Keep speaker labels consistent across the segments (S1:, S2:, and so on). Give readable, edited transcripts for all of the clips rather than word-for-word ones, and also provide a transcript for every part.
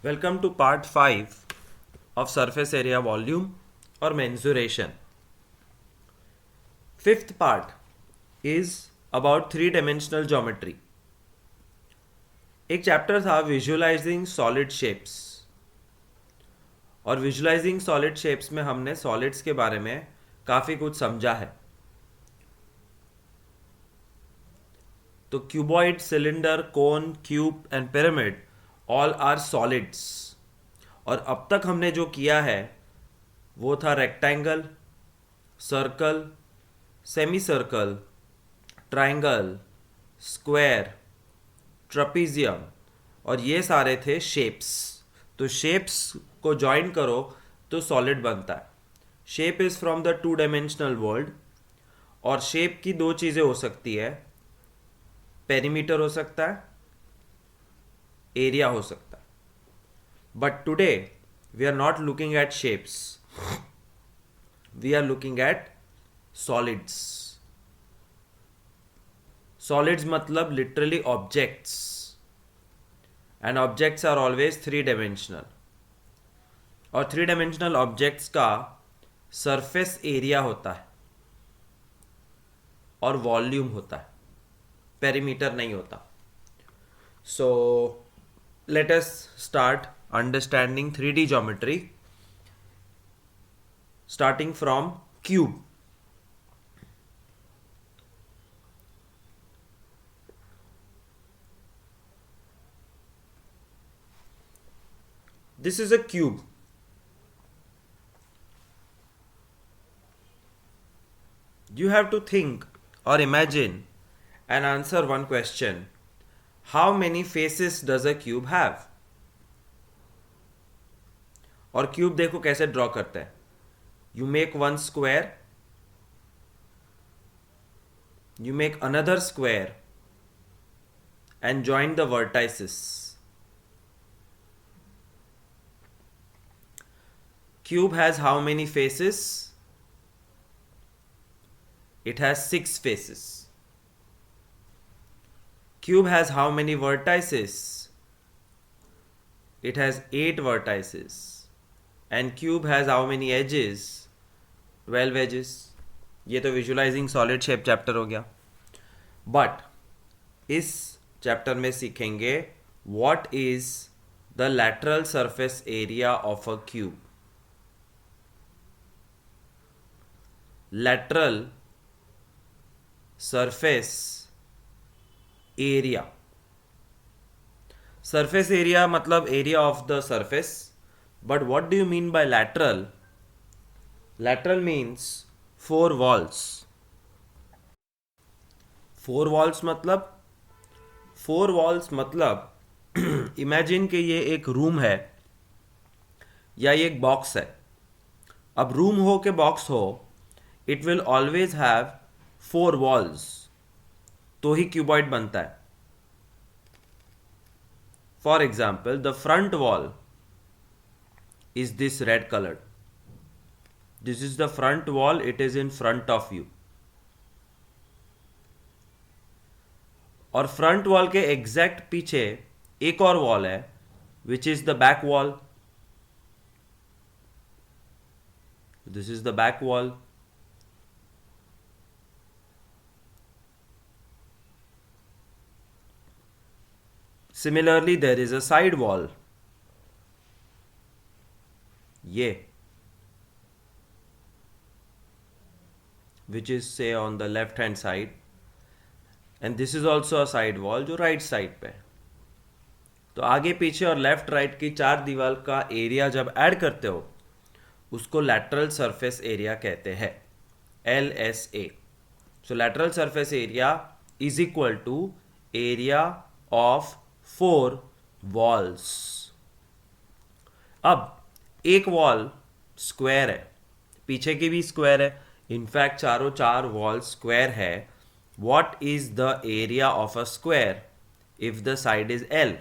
S1: Welcome to part 5 of surface area volume or mensuration. Fifth part is about three-dimensional geometry. एक chapter था visualising solid shapes और visualising solid shapes में हमने solids के बारे में काफ़ी कुछ समझा है. तो cuboid, cylinder, cone, cube and pyramid all are solids. और अब तक हमने जो किया है वो था rectangle, circle, semicircle, triangle, square, trapezium और ये सारे थे शेप्स. तो शेप्स को ज्वाइन करो तो सॉलिड बनता है. Shape is from the two dimensional world और शेप की दो चीज़ें हो सकती है. पेरीमीटर हो सकता है, एरिया हो सकता है. But today we are not looking at shapes, we are looking at solids. Solids मतलब literally objects and objects are always three dimensional. और थ्री डायमेंशनल ऑब्जेक्ट्स का सरफेस एरिया होता है और वॉल्यूम होता है, पेरीमीटर नहीं होता. So let us start understanding 3D geometry starting from cube. This is a cube. You have to think or imagine and answer one question. How many faces does a cube have? और cube देखो कैसे draw करते हैं. You make one square, you make another square and join the vertices. Cube has how many faces? It has 6 faces. Cube has how many vertices? It has 8 vertices. And cube has how many edges? 12 edges. ये तो visualising solid shape chapter हो गया. But इस chapter में सीखेंगे what is the lateral surface area of a cube. Lateral surface area. Surface area मतलब area of the surface. But what do you mean by lateral? Lateral means 4 walls. 4 walls मतलब imagine कि ये एक room है या ये एक box है. अब रूम हो के बॉक्स हो, it will always have 4 walls, तो ही क्यूबॉइड बनता है. For example, the front wall is this red colored. This is the front wall, it is in front of you. और फ्रंट वॉल के एग्जैक्ट पीछे एक और वॉल है which is the back wall. This is the back wall. Similarly there is a side wall. ये which is say on the left hand side, and this is also a side wall जो right side पे. तो आगे पीछे और left right की 4 दीवार का एरिया जब ऐड करते हो उसको लैटरल सरफेस एरिया कहते हैं, LSA. So lateral surface area is equal to area of 4 walls. अब एक वॉल स्क्वायर है, पीछे की भी स्क्वायर है, इनफैक्ट चारों 4 वॉल स्क्वायर है. What is the area of a square if the side is L?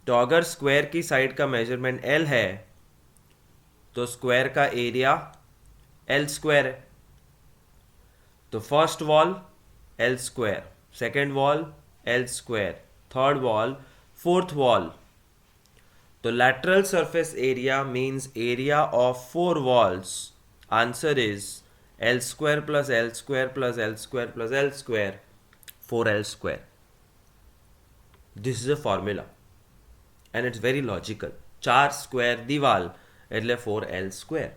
S1: तो अगर स्क्वायर की साइड का मेजरमेंट L है तो स्क्वायर का एरिया L स्क्वायर है. तो first wall L square, second wall L square, third wall, fourth wall तो lateral surface area means area of four walls. Answer is L square plus L square plus L square plus L square, 4L square. This is a formula and it's very logical. 4 square दीवाल એટલે 4L square.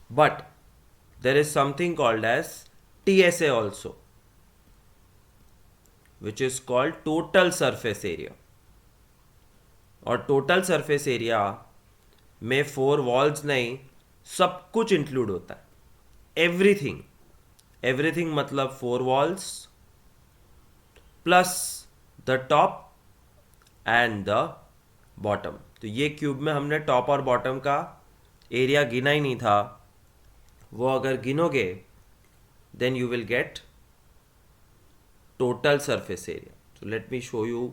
S1: But there is something called as TSA also, which is called total surface area. और total surface area में 4 walls नहीं, सब कुछ include होता है. Everything. Everything मतलब 4 walls plus the top and the bottom. तो ये क्यूब में हमने टॉप और बॉटम का एरिया गिना ही नहीं था. वो अगर गिनोगे then you will get total surface area. So let me show you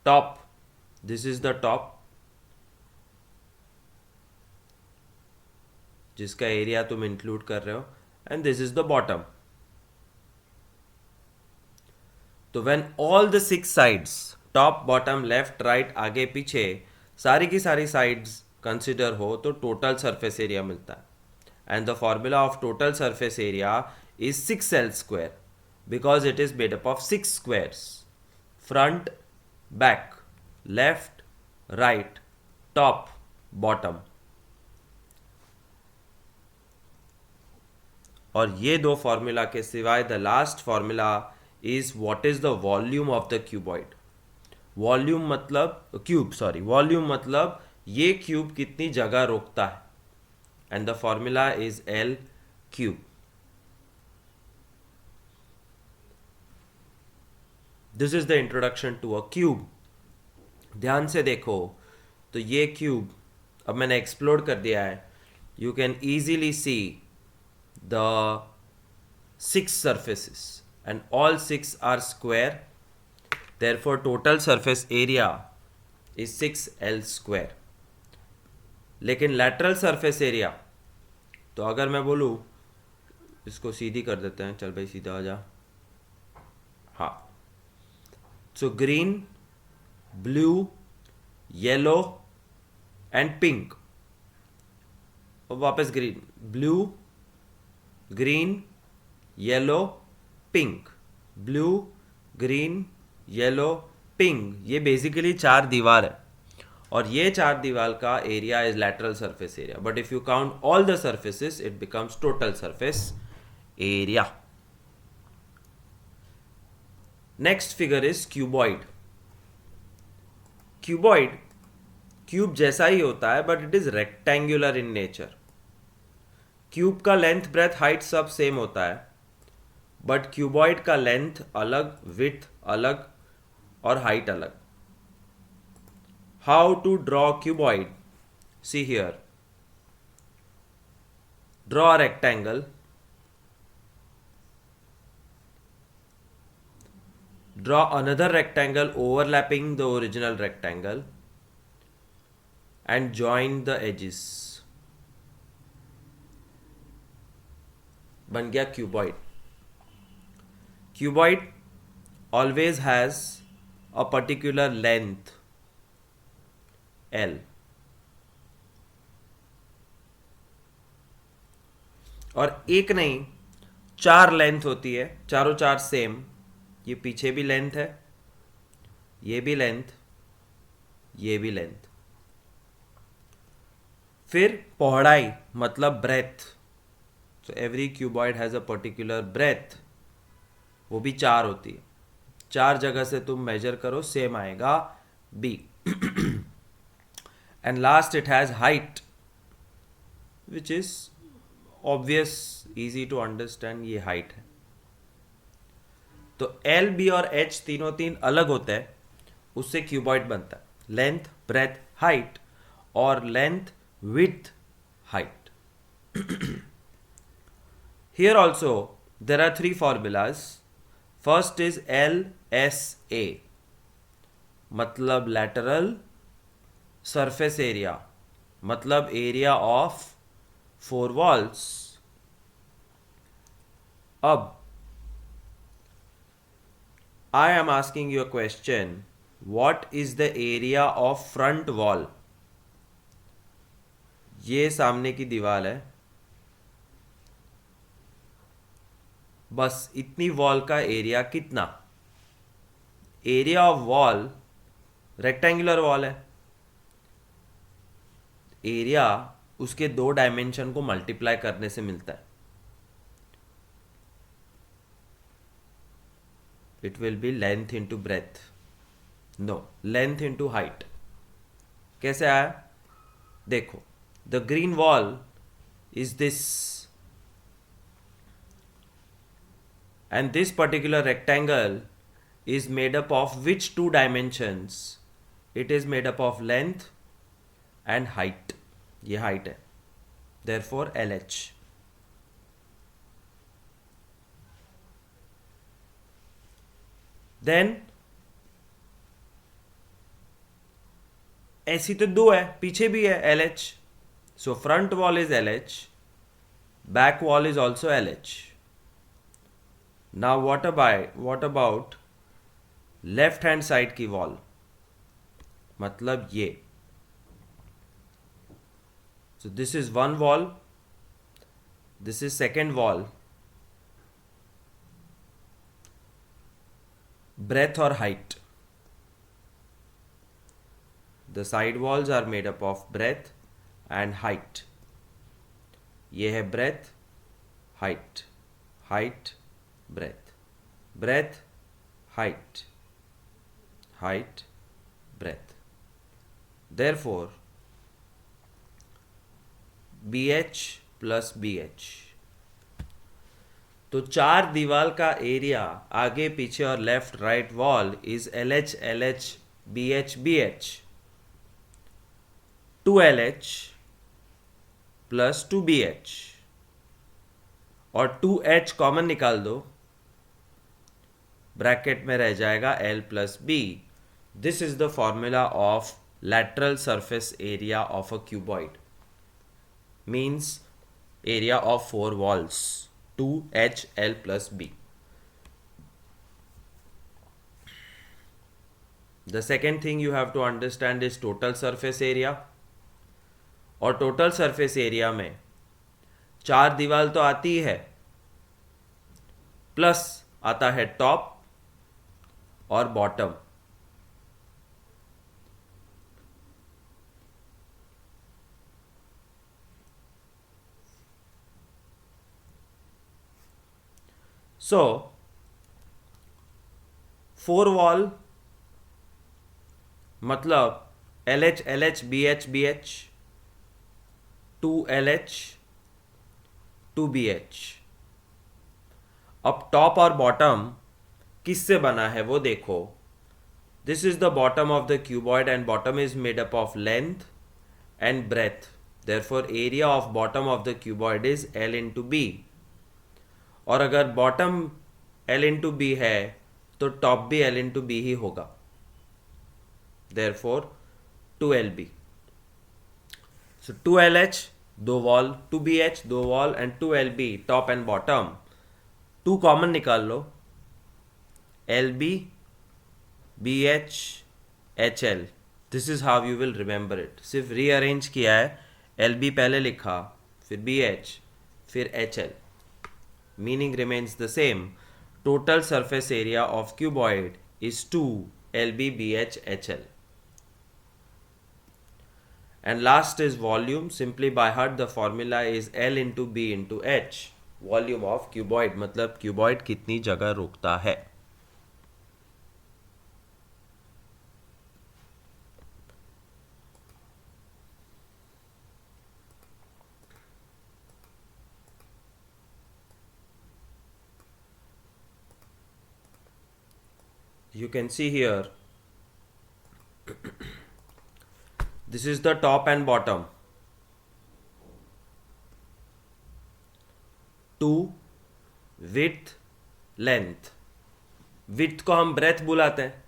S1: top. This is the top, जिसका एरिया तुम इंक्लूड कर रहे हो, and this is the bottom. तो when all the 6 sides, top bottom left right आगे पीछे, सारी की सारी साइड्स कंसिडर हो तो टोटल सरफेस एरिया मिलता है. And the formula of total surface area is 6L square because it is made up of 6 squares. Front, back, left, right, top, bottom. और ये दो फॉर्मूला के सिवाय the last formula is what is the volume of the cuboid. Volume मतलब cube, sorry, volume मतलब ये cube कितनी जगह रोकता है. And the formula is L cube. This is the introduction to a cube. ध्यान से देखो तो ये क्यूब अब मैंने एक्सप्लोर कर दिया है. You can easily see the 6 surfaces and all 6 are square, therefore total surface area is 6L square. लेकिन lateral surface area, तो अगर मैं बोलूँ, इसको सीधी कर देते हैं, चल भाई सीधा आ जा. हाँ, so green, blue, yellow and pink. और वापस green, blue, green, yellow, pink, blue, green, yellow, pink. ये बेसिकली 4 दीवार है और ये 4 दीवार का area is lateral surface area. But if you count all the surfaces it becomes total surface area. Next figure is cuboid. Cuboid cube जैसा ही होता है but it is rectangular in nature. Cube का लेंथ, ब्रेथ, हाइट सब same होता है but cuboid का length अलग, width अलग और हाइट अलग. How to draw cuboid? See here. Draw a rectangle. Draw another rectangle overlapping the original rectangle and join the edges. बन गया cuboid. Cuboid always has a particular length L और एक नहीं 4 length होती है, चारों 4 सेम. ये पीछे भी लेंथ है, ये भी लेंथ, ये भी लेंथ. फिर पौड़ाई मतलब breath. So every cuboid has a particular breadth. वो भी 4 होती है. 4 जगह से तुम मेजर करो, सेम आएगा B. And last it has height, which is obvious, easy to understand. ये height है. तो L, B और H तीनों 3 अलग होते हैं, उससे क्यूबॉइड बनता है. लेंथ, ब्रेथ, हाइट और length, width, height. Here also there are 3 formulas. First is LSA, मतलब lateral surface area, मतलब area of 4 walls. अब I am asking you a question what is the area of front wall? ये सामने की दीवार है, बस इतनी वॉल का एरिया कितना? Area of wall, rectangular wall है, एरिया उसके दो डायमेंशन को मल्टीप्लाई करने से मिलता है. It will be length into breadth, no, length into height. कैसे आया? देखो, the green wall is this, and this particular rectangle is made up of which two dimensions? It is made up of length and height. ये height है, therefore LH. Then ऐसी तो दो है, पीछे भी है LH. So front wall is LH, back wall is also LH. Now what about left hand side की वॉल? मतलब ये. So this is one wall, this is second wall. Breadth or height? The side walls are made up of breadth and height. ये है breadth, height, height, breadth, breadth, height, height, breadth. Therefore BH plus BH. तो चार दीवार का area आगे पीछे और left right wall is LH LH BH BH. 2LH plus 2BH और 2H कॉमन निकाल दो, ब्रैकेट में रह जाएगा L plus B. This is the formula of lateral surface area of a cuboid, means area of four walls, 2H L plus B. The second thing you have to understand is total surface area. और total surface area में चार दीवार तो आती है, plus आता है top और बॉटम. So, 4 wall मतलब LH LH BH BH, 2LH 2BH. अब टॉप और बॉटम किससे बना है वो देखो. This is the bottom of the cuboid and bottom is made up of length and breadth. Therefore area of bottom of the cuboid is L into b. और अगर bottom L into B है तो top भी L into B ही होगा. Therefore 2LB. सो 2LH दो wall, 2BH दो wall and 2LB top and bottom. 2 common निकाल लो, LB BH HL. This is how you will remember it. सिर्फ रीअरेंज किया है, LB पहले लिखा, फिर BH, फिर HL. Meaning remains the same. Total surface area of cuboid is 2 LB/BH HL. And last is volume. Simply by heart the formula is L into B into H. Volume of cuboid मतलब cuboid कितनी जगह रोकता है. You can see here, this is the top and bottom. 2 width length. width को हम breadth बुलाते हैं,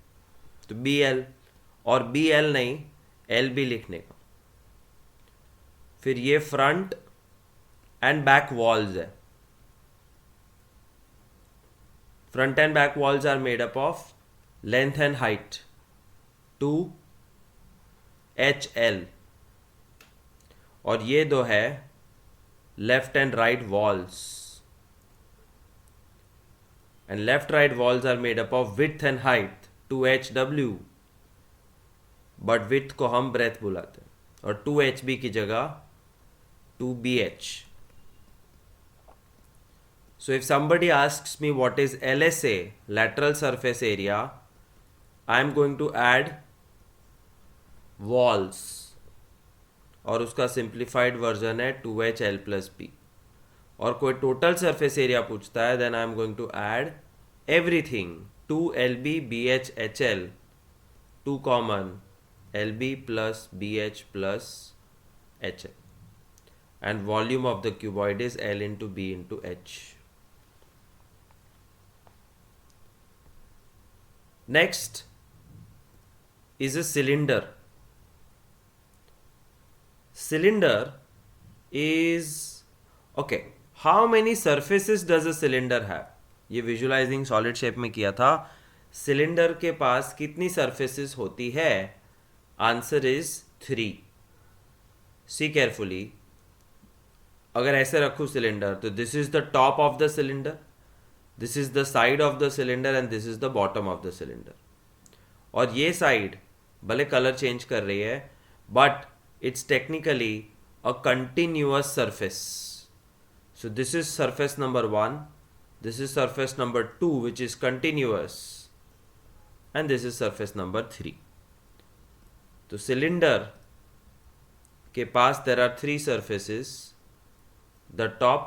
S1: तो BL, और BL नहीं LB लिखने का. फिर ये फ्रंट एंड बैक वॉल्स है. Front and back walls are made up of length and height. 2HL, और ये दो है left and right walls, and left right walls are made up of width and height 2HW, but width को हम breath बुलाते हैं, और 2HB की जगह 2BH. So if somebody asks me what is LSA, lateral surface area, I am going to add walls, और उसका simplified version है 2HL plus B. और कोई टोटल सरफेस एरिया पूछता है, then I am going to add everything 2LB BHHL, 2 common LB plus BH plus HL, and volume of the cuboid is L into B into H. Next is a cylinder. Cylinder is, okay, how many surfaces does a cylinder have? ये visualising solid shape में किया था. Cylinder के पास कितनी surfaces होती है? Answer is 3. See carefully. अगर ऐसे रखूं सिलेंडर, तो this is the top of the cylinder, this is the side of the cylinder, and this is the bottom of the cylinder. और ये साइड भले कलर चेंज कर रही है, but it's technically a continuous surface. So this is surface number 1, this is surface number 2 which is continuous, and this is surface number 3. तो cylinder के पास there are 3 surfaces, the top,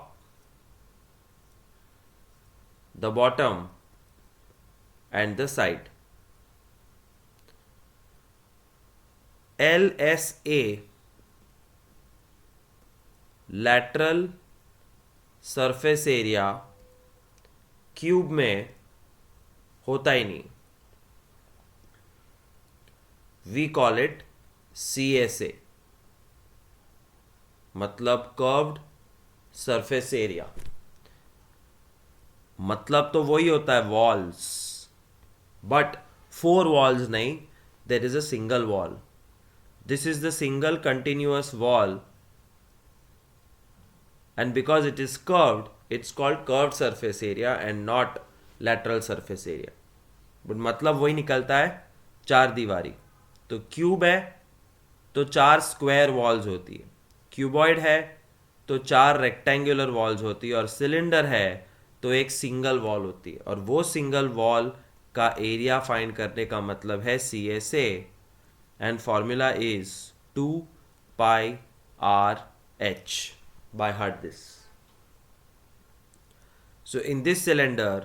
S1: the bottom and the side. LSA, lateral surface area, cube में होता ही नहीं. We call it CSA, मतलब curved surface area. मतलब तो वही होता है वॉल्स, बट 4 वॉल्स नहीं, there is a single wall. This is the single continuous wall, and because it is curved, it's called curved surface area and not lateral surface area. but मतलब वही निकलता है, 4 दीवारी. तो क्यूब है तो 4 square walls होती है, क्यूबॉइड है तो 4 रेक्टेंगुलर वॉल्स होती है, और सिलेंडर है तो एक सिंगल वॉल होती है. और वो सिंगल वॉल का एरिया फाइंड करने का मतलब है CSA, and formula is 2πRh. By heart this. So in this cylinder,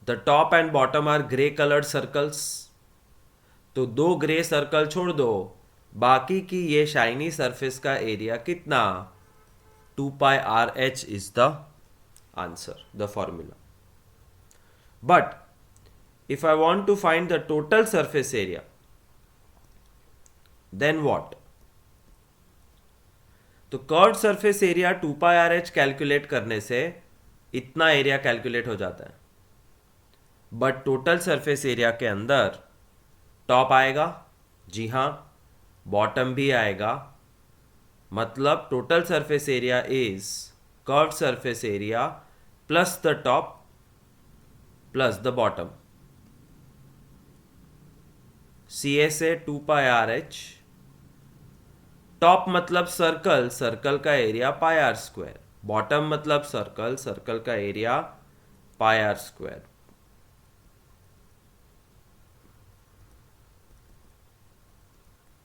S1: the top and bottom are grey colored circles. तो 2 ग्रे सर्कल छोड़ दो, बाकी की ये शाइनी सरफेस का एरिया कितना? 2πRh is the answer, the formula. But if I want to find the total surface area, then what? तो curved surface area 2πRh calculate करने से इतना एरिया कैलकुलेट हो जाता है, बट टोटल सरफेस एरिया के अंदर टॉप आएगा, जी हाँ, बॉटम भी आएगा. मतलब total surface area is curved surface area plus the top plus the bottom. CSA 2πRh. Top मतलब सर्कल, सर्कल का एरिया πr². बॉटम मतलब सर्कल, सर्कल का area πr².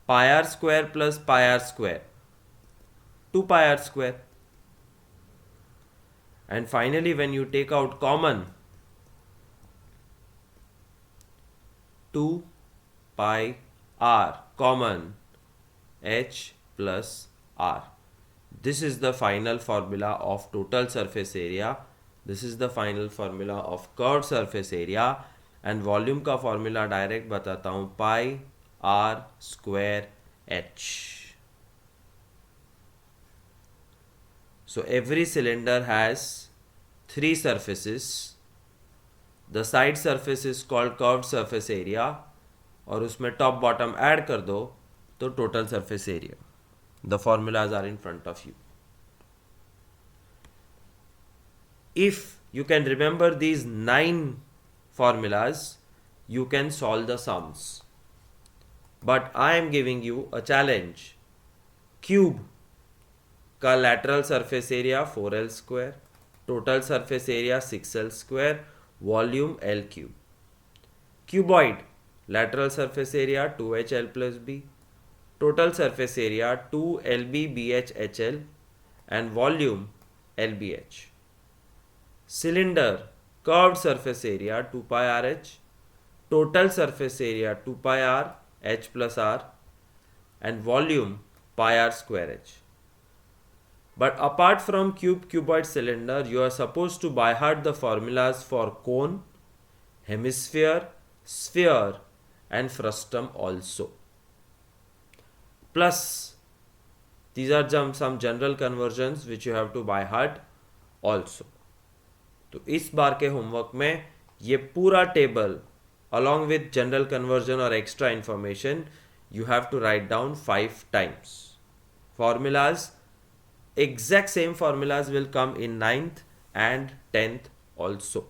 S1: πr² plus πr², 2πr². And finally when you take out common, 2πr common, h plus r. This is the final formula of total surface area. This is the final formula of curved surface area. And volume का formula direct बताता हूँ, πr²h. So every cylinder has 3 surfaces. The side surface is called curved surface area. और उसमें top bottom add कर दो तो total surface area. The formulas are in front of you. If you can remember these 9 formulas, you can solve the sums. But I am giving you a challenge. Cube का lateral surface area 4L square, total surface area 6L square, volume L cube. Cuboid lateral surface area 2HL plus B, total surface area 2LB BHHL and volume LBH. Cylinder curved surface area 2 pi RH, total surface area 2 pi R H plus R and volume pi R square H. But apart from cuboid cylinder, you are supposed to by heart the formulas for cone, hemisphere, sphere and frustum also. Plus, these are some general conversions which you have to by heart also. तो इस बार के homework में ये पूरा table along with general conversion or extra information you have to write down 5 times. Formulas, exact same formulas will come in 9th and 10th also.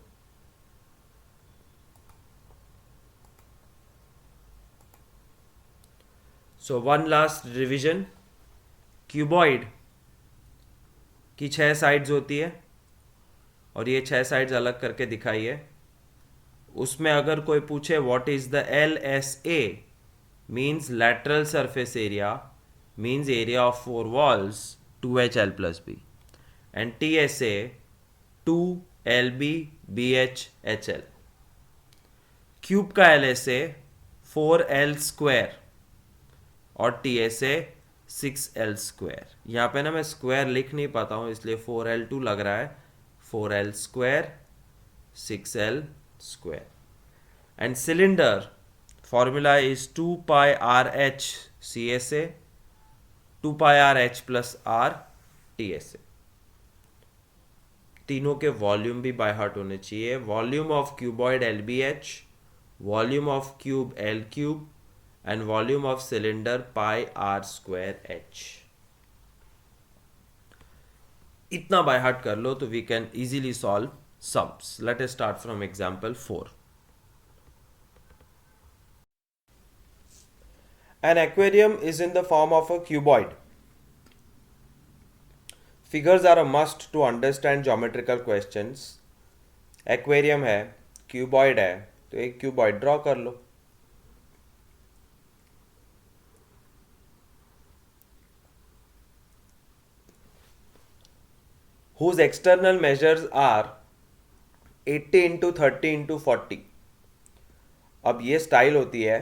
S1: So one last revision. Cuboid की 6 sides होती है और ये 6 sides अलग करके दिखाई है. उसमें अगर कोई पूछे what is the LSA, means lateral surface area, means area of 4 walls 2HL plus B, and TSA 2LB BHHL. Cube का LSA 4L स्क्वायर और TSA 6L स्क्वायर. यहाँ पे ना मैं स्क्वायर लिख नहीं पाता हूँ इसलिए 4L2 लग रहा है. 4L square 6L square. And cylinder formula is 2 pi RH CSA, 2 pi RH plus R TSA. तीनों के वॉल्यूम भी बाय हार्ट होने चाहिए. Volume of cuboid LBH, volume of cube L cube and volume of cylinder pi R square H. इतना by heart कर लो तो we can easily solve sums. Let us start from example 4. An aquarium is in the form of a cuboid. Figures are a must to understand geometrical questions. Aquarium है, cuboid है, तो एक cuboid draw कर लो. Whose external measures are 80 into 30 into 40. अब ये style होती है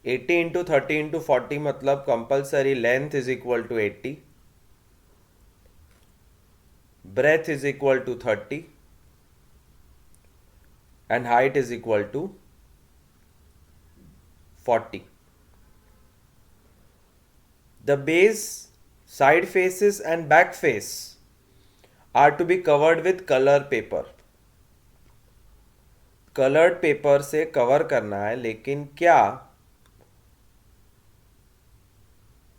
S1: 80 into 30 into 40 मतलब compulsory length is equal to 80, breadth is equal to 30 and height is equal to 40. The base, side faces and back face are to be covered with color paper. Coloured paper से cover करना है, लेकिन क्या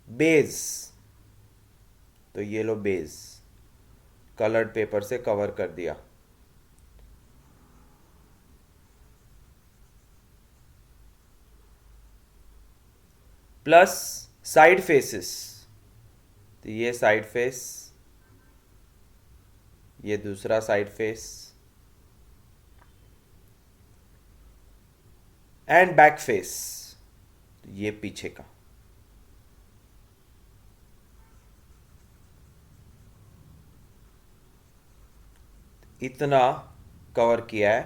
S1: base, तो ये लो base coloured paper से cover कर दिया. प्लस साइड फेसेस, तो ये साइड फेस, ये दूसरा side face and back face, ये पीछे का. इतना कवर किया है.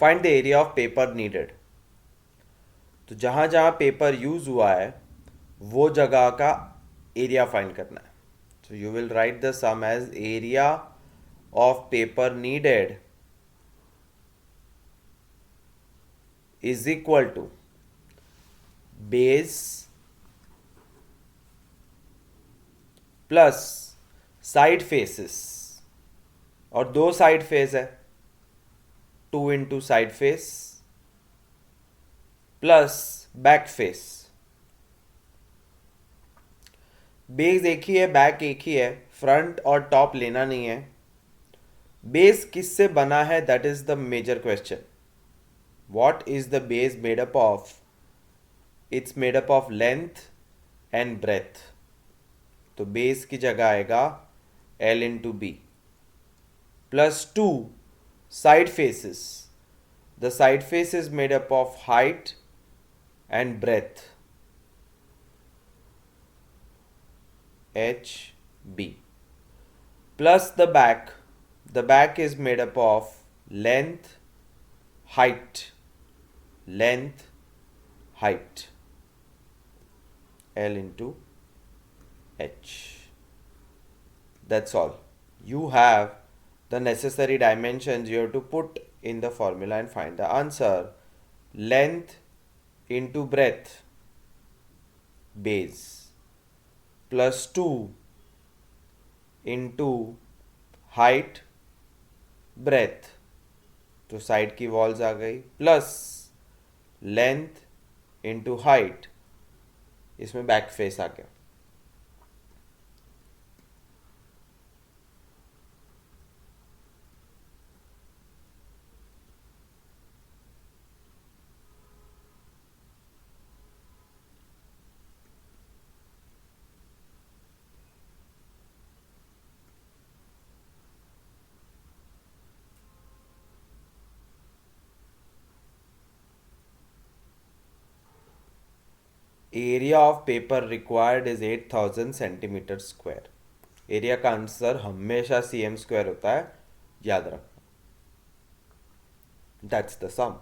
S1: Find the area of paper needed. तो जहां जहां पेपर यूज हुआ है वो जगह का एरिया फाइंड करना है. So you will write the sum as area of paper needed is equal to base plus side faces, और दो साइड फेस है 2 into side face plus back face. Base एक ही है, बैक एक ही है, फ्रंट और टॉप लेना नहीं है। बेस किससे बना है, that is the major question. What is the base made up of? It's made up of length and breadth. तो बेस की जगह आएगा L into b plus 2 side faces. The side face is made up of height and breadth, H B plus the back. The back is made up of length, height, length, height, L into H. That's all. You have the necessary dimensions. You have to put in the formula and find the answer. Length into breadth, base, plus 2 into height breadth, तो side की walls आ गई, plus length into height, इसमें back face आ गया। Area of paper required is 8000 centimetre square. Area का answer हमेशा cm square होता है, याद रखना। That's the sum.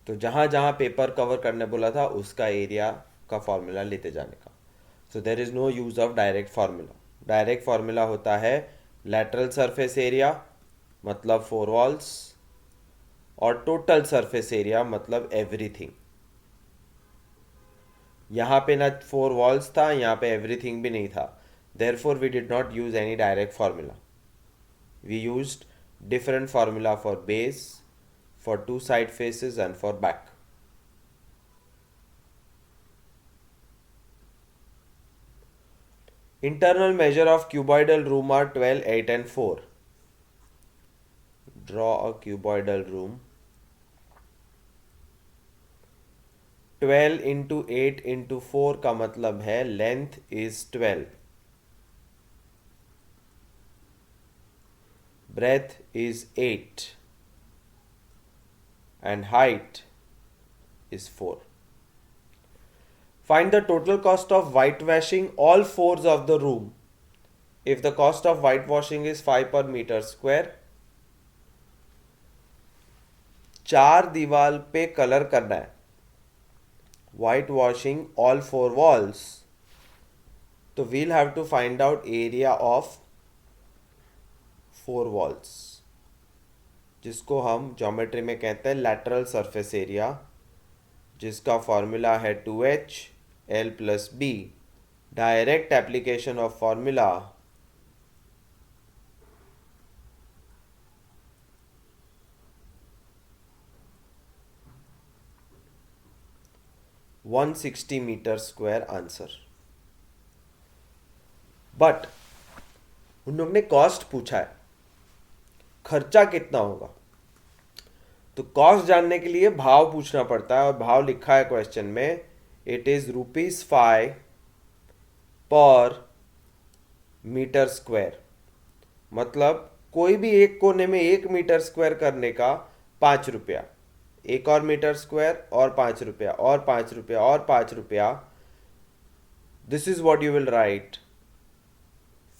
S1: तो जहां जहां पेपर कवर करने बोला था उसका एरिया का फॉर्मूला लेते जाने का। So there is no use of direct formula. Direct formula होता है लैटरल सरफेस एरिया मतलब 4 वॉल्स, और टोटल सरफेस एरिया मतलब एवरीथिंग। यहाँ पे ना 4 वॉल्स था, यहाँ पे एवरीथिंग भी नहीं था, therefore we did not use any direct formula. We used different formula for base, for 2 side faces and for back. Internal measure of cuboidal room are 12, 8 and 4. Draw a cuboidal room. 12 into 8 into 4 का मतलब है length is 12, breadth is 8 and height is 4. Find the total cost of whitewashing all floors of the room if the cost of whitewashing is 5 per meter square. 4 दीवार पे colour करना है, whitewashing all 4 walls, तो we'll have to find out area of 4 walls, जिसको हम geometry में कहते हैं लैटरल सरफेस एरिया, जिसका फॉर्मूला है 2h L plus B. Direct application of formula (160 metre square answer. But उन लोग ने कॉस्ट पूछा है, खर्चा कितना होगा, तो कॉस्ट जानने के लिए भाव पूछना पड़ता है, और भाव लिखा है क्वेश्चन में, इट इज ₹5 पर मीटर स्क्वायर। मतलब कोई भी एक कोने में 1 मीटर स्क्वायर करने का 5 रुपया, एक और मीटर स्क्वायर और 5 रुपया और 5 रुपया और 5 रुपया। This is what you will write,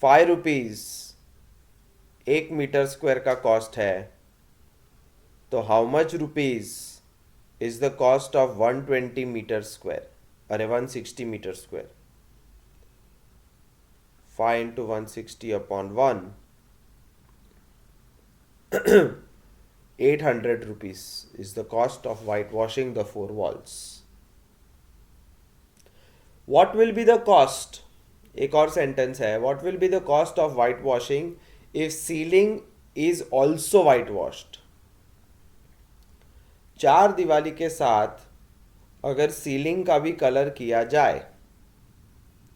S1: 5 rupees 1 metre square का कॉस्ट है, तो how much rupees is the cost of 120 metre square, अरे 160 metre square. 5 into 160 upon 1, 800 rupees is the cost of whitewashing the 4 walls. What will be the cost? एक और sentence है, what will be the cost of whitewashing if ceiling is also whitewashed? 4 Diwali के साथ अगर ceiling का भी colour किया जाए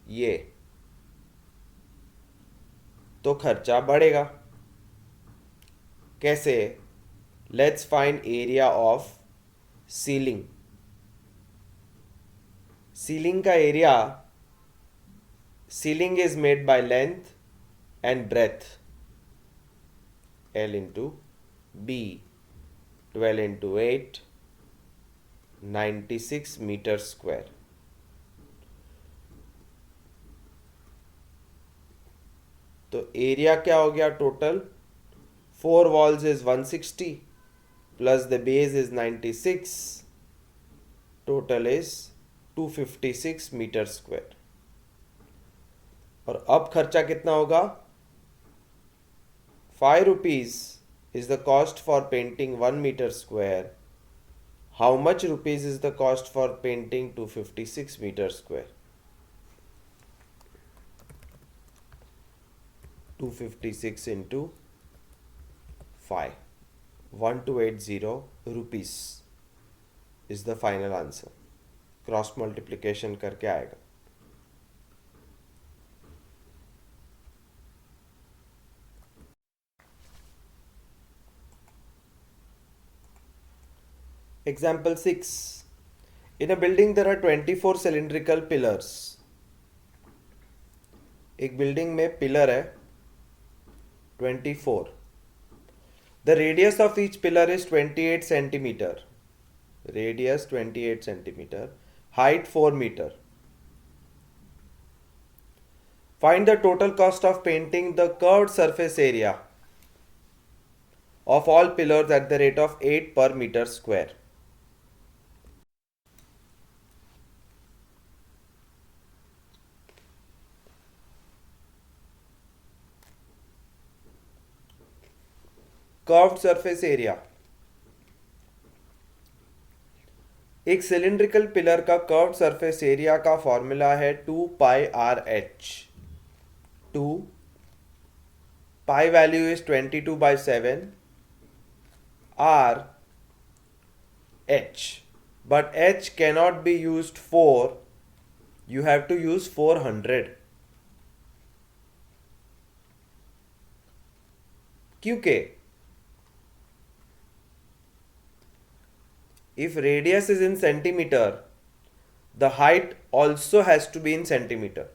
S1: ये, तो खर्चा बढ़ेगा। कैसे? Let's find area of ceiling. Ceiling का area, ceiling is made by length and breadth, L into B, 12 into 8, 96 metre square. तो एरिया क्या हो गया total? 4 walls is 160 plus the base is 96, total is 256 metre square. और अब खर्चा कितना होगा? 5 rupees is the cost for painting 1 meter square. How much rupees is the cost for painting 256 meter square? 256 into 5, 1280 rupees is the final answer. Cross multiplication करके आएगा। Example 6. In a building there are 24 cylindrical pillars. एक building में pillar है 24. The radius of each pillar is 28 centimeter. Radius 28 centimeter. Height 4 meter. Find the total cost of painting the curved surface area of all pillars at the rate of 8 per meter square. Curved surface area, एक cylindrical pillar का curved surface area का formula है 2 pi r h. 2 pi value is 22/7, r h, but h cannot be used for, you have to use 400, क्योंकि if radius is in centimeter, the height also has to be in centimeter.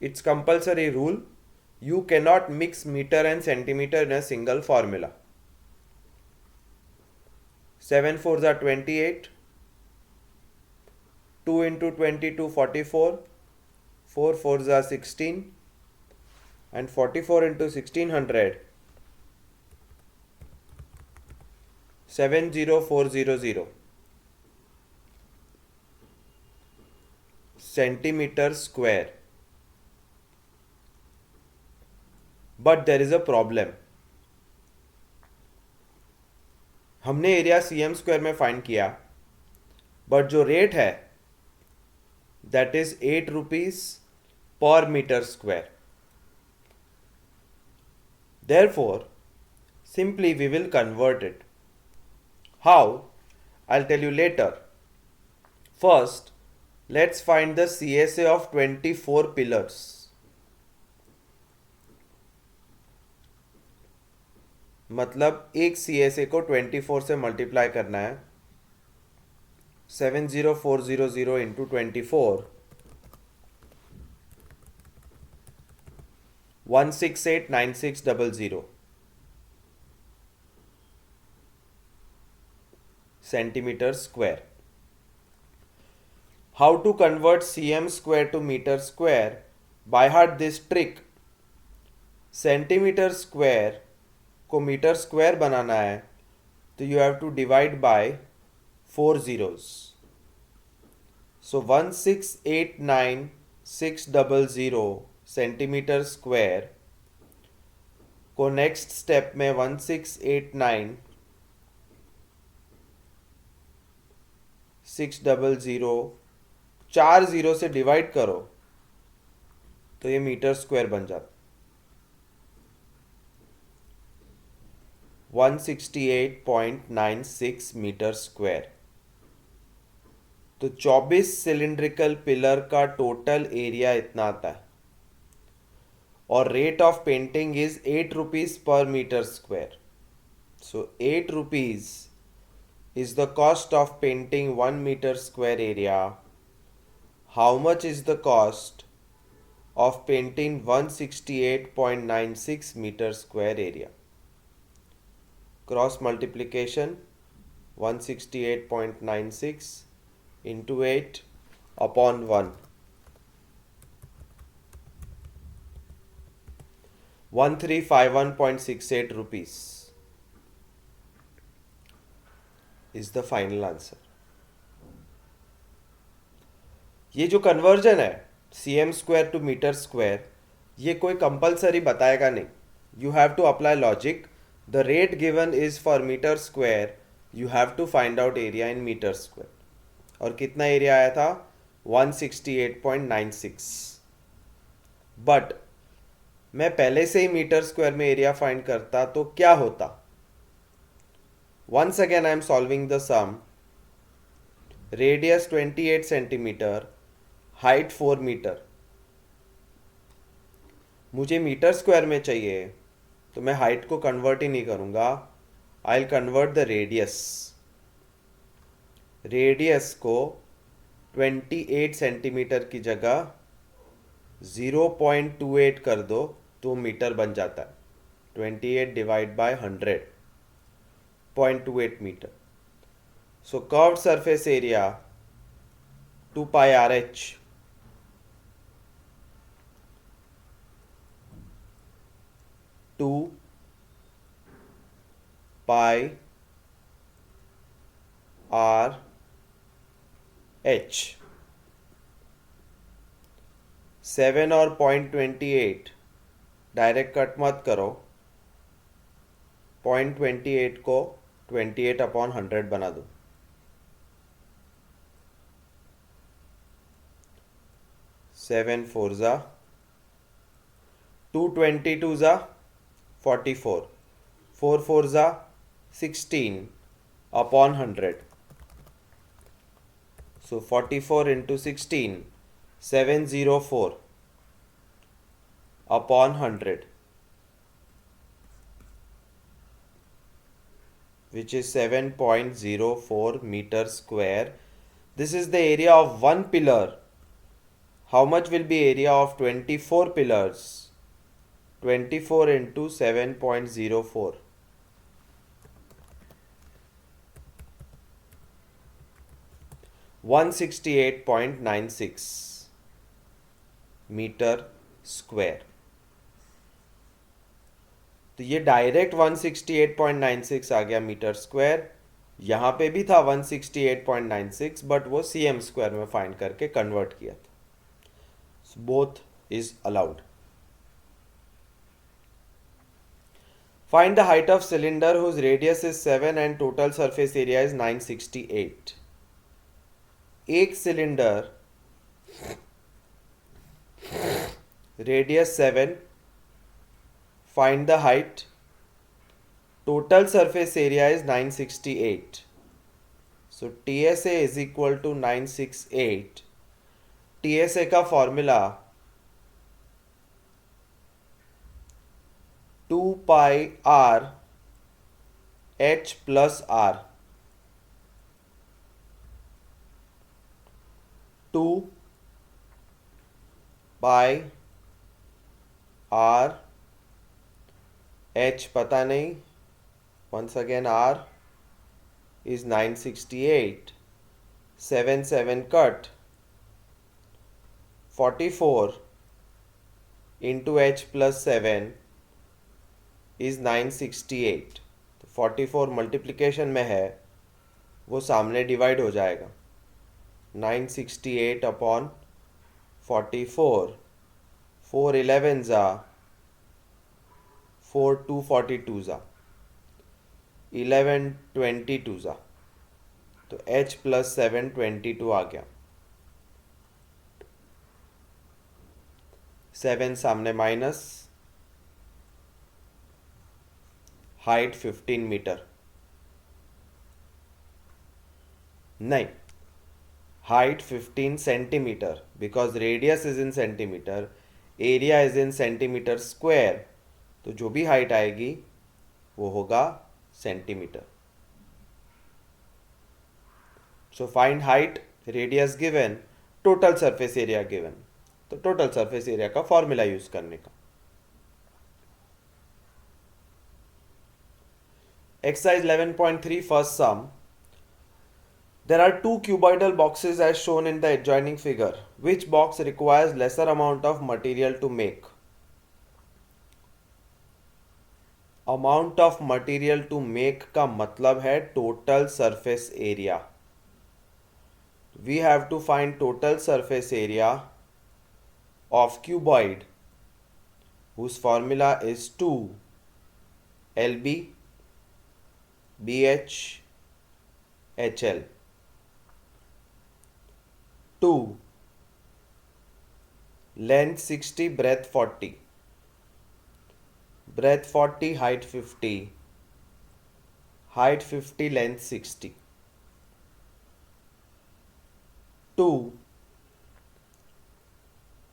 S1: It's compulsory rule. You cannot mix meter and centimeter in a single formula. 7 4s are 28, 2 into 22 44, 4 4s are 16, and 44 into 1600 70400 centimeter square. But there is a problem. हमने area cm square में find किया, but जो rate है that is 8 rupees per metre square. Therefore, simply we will convert it. How? I'll tell you later. First, let's find the CSA of 24 pillars. मतलब एक CSA को 24 से multiply करना है. 70400 into 24, 1689600 centimeter square. How to convert cm square to meter square? By heart this trick. Centimetre square को metre square बनाना है तो you have to divide by 4 zeros. So 1689600 centimetre square को नेक्स्ट स्टेप में 1689600 4 zero से divide करो तो ये मीटर स्क्वायर बन जाता. 168.96 मीटर स्क्वायर। तो 24 सिलिंड्रिकल पिलर का टोटल एरिया इतना आता है और rate of painting is 8 rupees per metre square. So 8 rupees is the cost of painting 1 meter square area. How much is the cost of painting 168.96 meter square area? Cross multiplication 168.96 into 8 upon 1. 1351.68 rupees is the final answer. ये जो conversion है cm square to metre square, ये कोई compulsory बताएगा नहीं. You have to apply logic. The rate given is for metre square, you have to find out area in metre square. और कितना area आया था? 168.96. बट मैं पहले से ही मीटर स्क्वायर में एरिया फाइंड करता तो क्या होता? Once again I am solving the sum. Radius 28 centimeter, height 4 meter. मुझे मीटर स्क्वायर में चाहिए तो मैं हाइट को कन्वर्ट ही नहीं करूँगा. I will convert the radius. Radius को 28 सेंटीमीटर की जगह 0.28 कर दो तो मीटर बन जाता है. 28 divide by 100, 0.28 meter. So curved surface area 2 pi RH, two pi RH. 7 और 0.28 डायरेक्ट कट मत करो. 0.28 को 28 अपॉन 100 बना दो. 7 4 जा 2 22 जा 44, 4 4 जा 16 upon 100. So 44 into 16, 704 upon 100, which is 7.04 meter square. This is the area of one pillar. How much will be area of 24 pillars? 24 into 7.04. 168.96 metre square. तो ये डायरेक्ट 168.96 आ गया मीटर स्क्वायर. यहाँ पे भी था 168.96, बट वो cm स्क्वायर में find करके कन्वर्ट किया था. Both is allowed. Find the height of cylinder whose radius is 7 and total surface area is 968. एक cylinder radius 7, find the height, total surface area is 968. So TSA is equal to 968. TSA का formula 2 pi r h plus r. 2 pi r h पता नहीं. once again r is 968. 7 7 cut. 44 into h plus 7 is 968. तो 44 multiplication में है, वो सामने divide हो जाएगा. 968 अपॉन 44. 4 11 जा 4 2 42 जा 11 22 जा. तो h प्लस 7 22 आ गया. 7 सामने माइनस. हाइट 15 मीटर, नहीं, height 15 centimeter, because radius is in centimeter, area is in centimeter square, तो जो भी हाइट आएगी वो होगा centimetre. So find height, radius given, total surface area given. तो टोटल सरफेस एरिया का फॉर्मूला यूज करने का. Exercise 11.3 first sum. There are two cuboidal boxes as shown in the adjoining figure. Which box requires lesser amount of material to make? Amount of material to make का मतलब है total surface area. We have to find total surface area of cuboid whose formula is 2 LB BH HL. 2 length 60, breadth 40, breadth 40, height 50, height 50, length 60. 2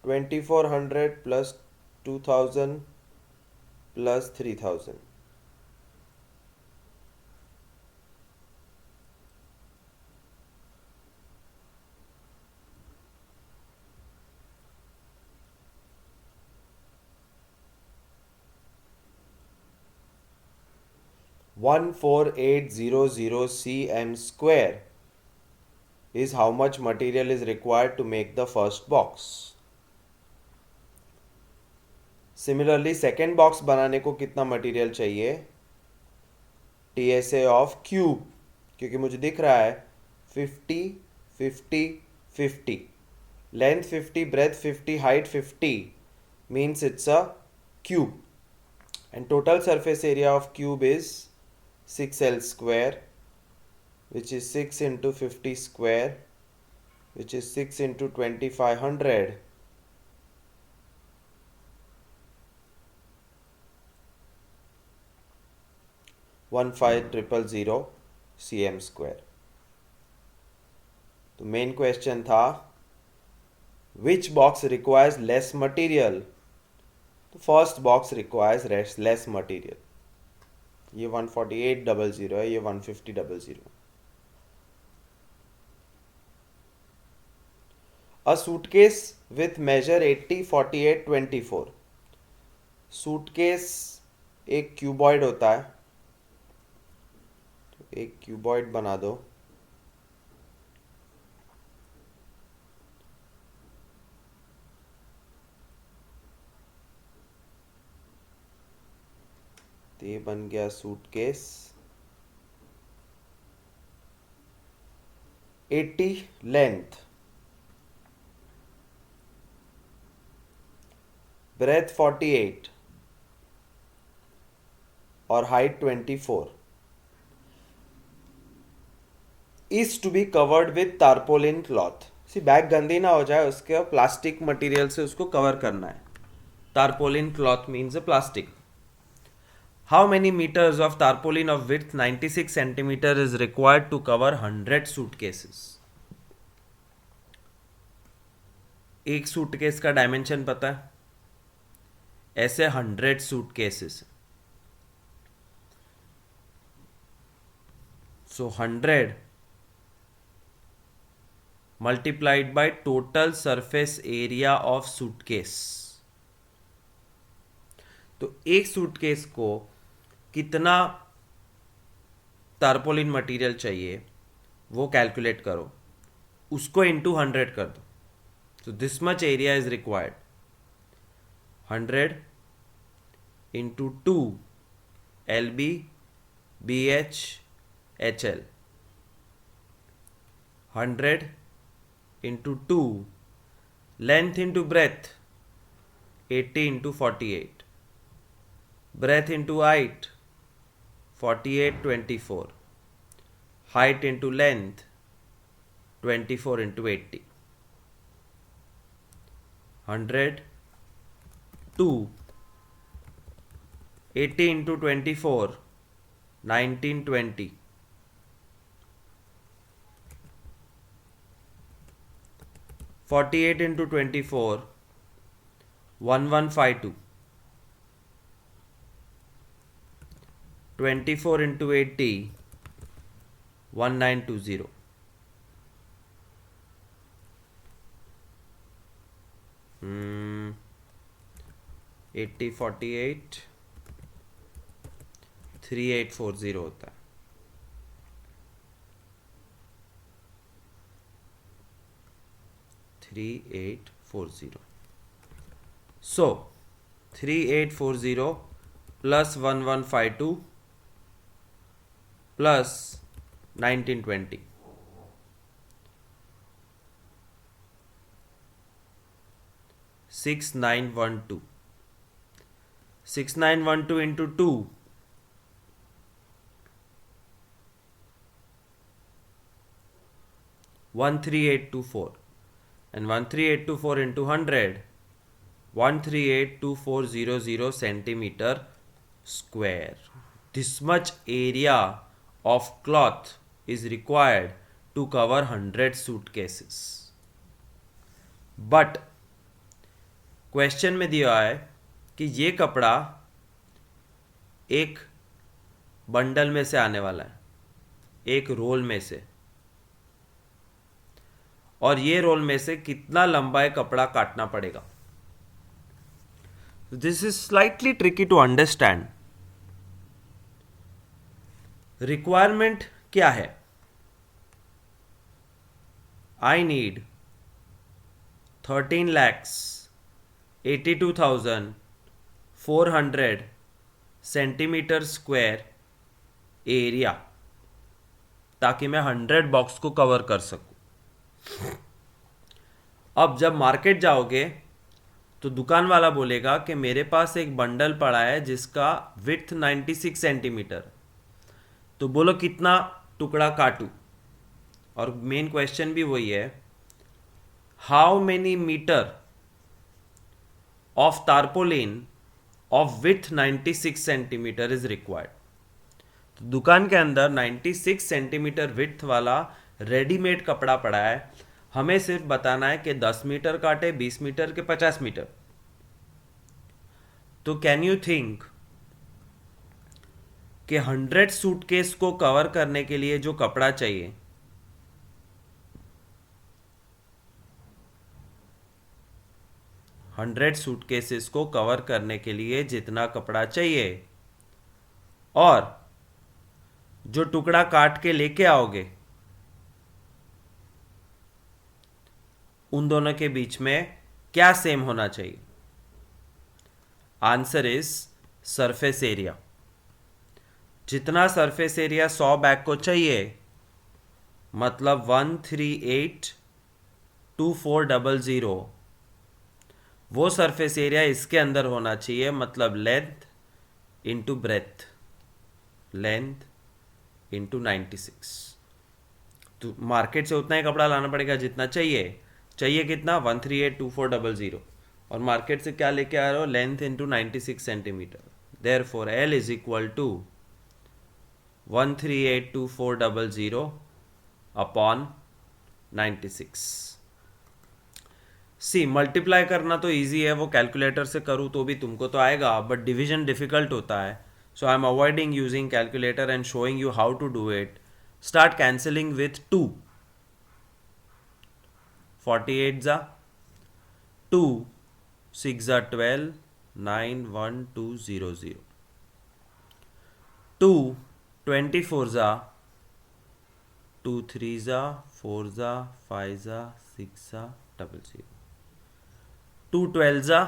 S1: 2400 plus 2000 plus 3000. 14800 cm square is how much material is required to make the first box. Similarly, second box बनाने को कितना material चाहिए? TSA of cube, क्योंकि मुझे दिख रहा है 50 50 50, length 50, breadth 50, height 50, means it's a cube, and total surface area of cube is 6L square, which is 6 into 50 square, which is 6 into 2500, one five triple zero cm square. तो main question था which box requires less material. तो first box requires less material. ये 14800 है, ये 15000. A suitcase with measure 80 48 24. Suitcase एक cuboid होता है, तो एक क्यूबॉइड बना दो. तो ये बन गया सूटकेस. 80 लेंथ, ब्रेथ 48 और height 24, is to be covered with tarpaulin cloth. सी बैग गंदी ना हो जाए, उसके प्लास्टिक मटेरियल से उसको कवर करना है. Tarpaulin cloth means a plastic. How many meters of tarpaulin of width 96 centimeter is required to cover 100 suitcases? एक सूटकेस का डायमेंशन पता है, ऐसे 100 suitcases. So 100 multiplied by total surface area of suitcase. तो एक सूटकेस को कितना टारपोलिन मटेरियल चाहिए वो कैलकुलेट करो, उसको इंटू 100 कर दो. तो this much area is required. 100 into 2 LB BH HL. 100 into 2 length into breath 80 into 48, breadth into height 48 24, height into length 24 into 80. 100 2 80 into 24 1920, 48 into 24, 1152, 24 into 80, 1920. 80 48 3840 होता है. So 3840 plus 1152 plus 1920. 6912. 6912 into 2, 13824, and 13824 into 100, 1382400 centimeter square. This much area of cloth is required to cover 100 suitcases. But question में दिया है कि ये कपड़ा एक bundle में से आने वाला है, एक रोल में से, और ये रोल में से कितना लंबा कपड़ा काटना पड़ेगा. This is slightly tricky to understand. Requirement क्या है? I need 13,82,400 centimetre square area, ताकि मैं 100 बॉक्स को कवर कर सकूं. अब जब मार्केट जाओगे तो दुकान वाला बोलेगा कि मेरे पास एक बंडल पड़ा है जिसका विड्थ 96 सेंटीमीटर, तो बोलो कितना टुकड़ा काटूं. और मेन क्वेश्चन भी वही है, how many metre of tarpaulin of with 96 centimetre is required. तो दुकान के अंदर 96 सेंटीमीटर विथ वाला रेडीमेड कपड़ा पड़ा है, हमें सिर्फ बताना है कि 10 मीटर काटे, 20 मीटर के 50 मीटर. तो कैन यू थिंक कि 100 सूटकेस को कवर करने के लिए जो कपड़ा चाहिए, हंड्रेड सूटकेसेस को कवर करने के लिए जितना कपड़ा चाहिए, और जो टुकड़ा काट के लेके आओगे, उन दोनों के बीच में क्या सेम होना चाहिए? Answer is surface area. जितना सरफेस एरिया 100 बैग को चाहिए, मतलब 1382400, वो सरफेस एरिया इसके अंदर होना चाहिए, मतलब length into breath, length into 96. तो मार्केट से उतना ही कपड़ा लाना पड़ेगा जितना चाहिए. चाहिए कितना? 1382400, और मार्केट से क्या लेके आ रहे हो? Length into 96 centimetre. Therefore L is equal to 1382400 upon 96. See multiply करना तो इजी है, वो कैलकुलेटर से करूँ तो भी तुमको तो आएगा, बट डिवीजन डिफिकल्ट होता है. So I am avoiding using calculator and showing you how to do it. Start cancelling with 2. 48 जा 2, 6 जा 12, 9, 1, 2, 0, 0. 2, 24 जा 2, 3 जा 4 जा 5 जा 6 जा 00. 2, 12 जा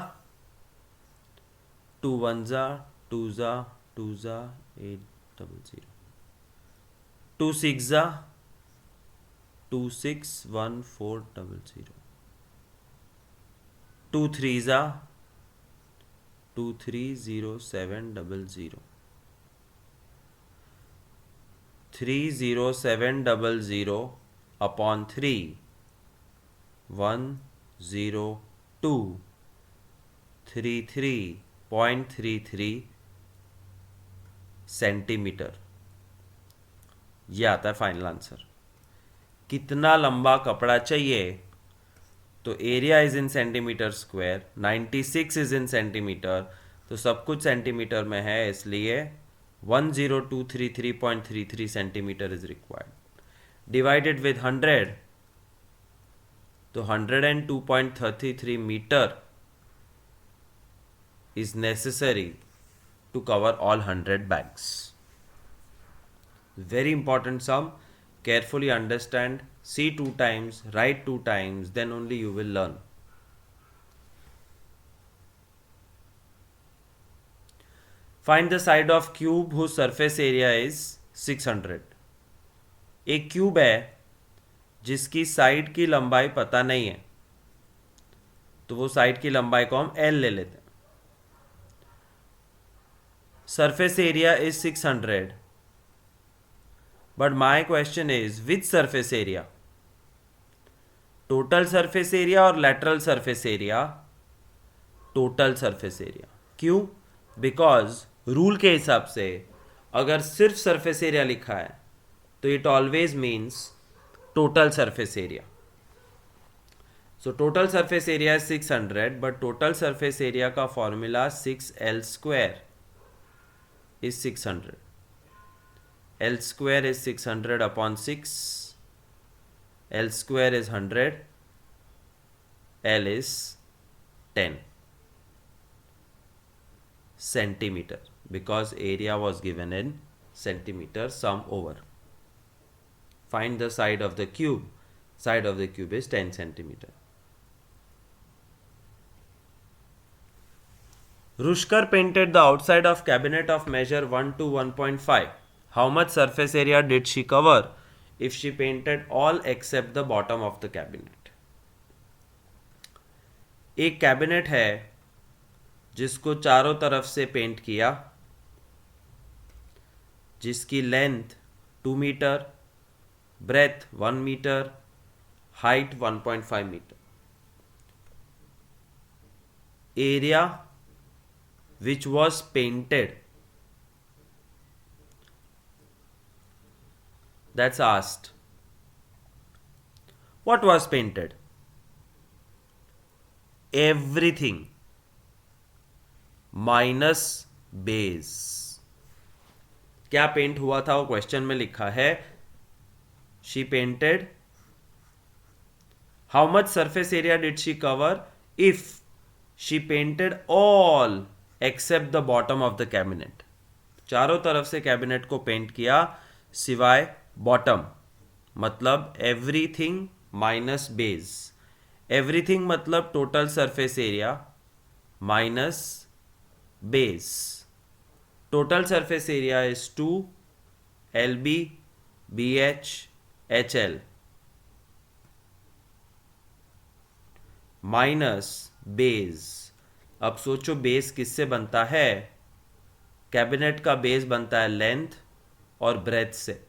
S1: 2, 1 जा 2 जा 2 जा 8, 00. 2, 6 जा 2, 6, 1, 4, 00. 2, 3 जा 2, 3, 0, 7, 00. 3, 0, 7, 00 upon 3, 1, 0, 2, 33.33 सेंटीमीटर. ये आता है फाइनल आंसर। कितना लंबा कपड़ा चाहिए, तो area is in centimetre square, 96 is in centimetre, तो सब कुछ सेंटीमीटर में है, इसलिए 10233.33 centimetre is required. Divided with 100, तो 102.33 metre is necessary to cover all 100 bags. Very important sum. Carefully understand, see 2 times, write 2 times, then only you will learn. Find the side of cube whose surface area is 600. एक cube है जिसकी side की लंबाई पता नहीं है, तो वो साइड की लंबाई को हम L ले लेते हैं। Surface area is 600, but my question is which surface area? Total surface area और lateral surface area? Total surface area. क्यों? Because रूल के हिसाब से अगर सिर्फ surface area लिखा है तो it always means total surface area. So total surface area is 600, but total surface area का formula 6L square is 600. L square is 600 upon 6. L square is 100. L is 10 centimeter, because area was given in centimeter, sum over. Find the side of the cube. Side of the cube is 10 centimeter. Rushkar painted the outside of cabinet of measure 1 to 1.5. How much surface area did she cover if she painted all except the bottom of the cabinet? एक cabinet है जिसको चारों तरफ से paint किया, जिसकी length 2 metre, breadth 1 metre, height 1.5 metre. Area which was painted, that's asked. What was painted? Everything minus base. क्या paint हुआ था वो क्वेश्चन में लिखा है। She painted. How much surface area did she cover if she painted all except the bottom of the cabinet? चारों तरफ से कैबिनेट को पेंट किया सिवाय बॉटम, मतलब एवरीथिंग माइनस बेस। एवरीथिंग मतलब total surface area minus base. Total surface area is 2 LB BH HL minus base. अब सोचो बेस किससे बनता है? कैबिनेट का बेस बनता है लेंथ और ब्रेथ से।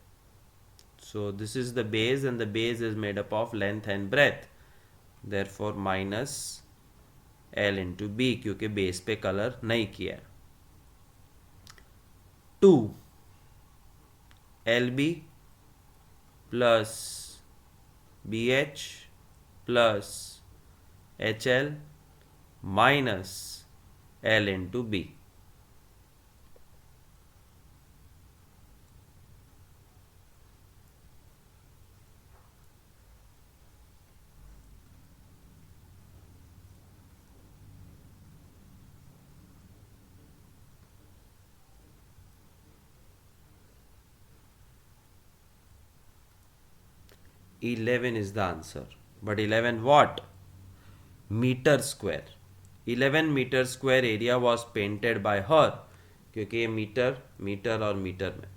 S1: So this is the base and the base is made up of length and breadth, therefore minus L into B, क्योंकि बेस पे कलर नहीं किया। 2 LB plus BH plus HL minus L into B. Eleven is the answer, but 11 what? Metre square. 11 metre square area was painted by her, क्योंकि ये metre metre और metre में।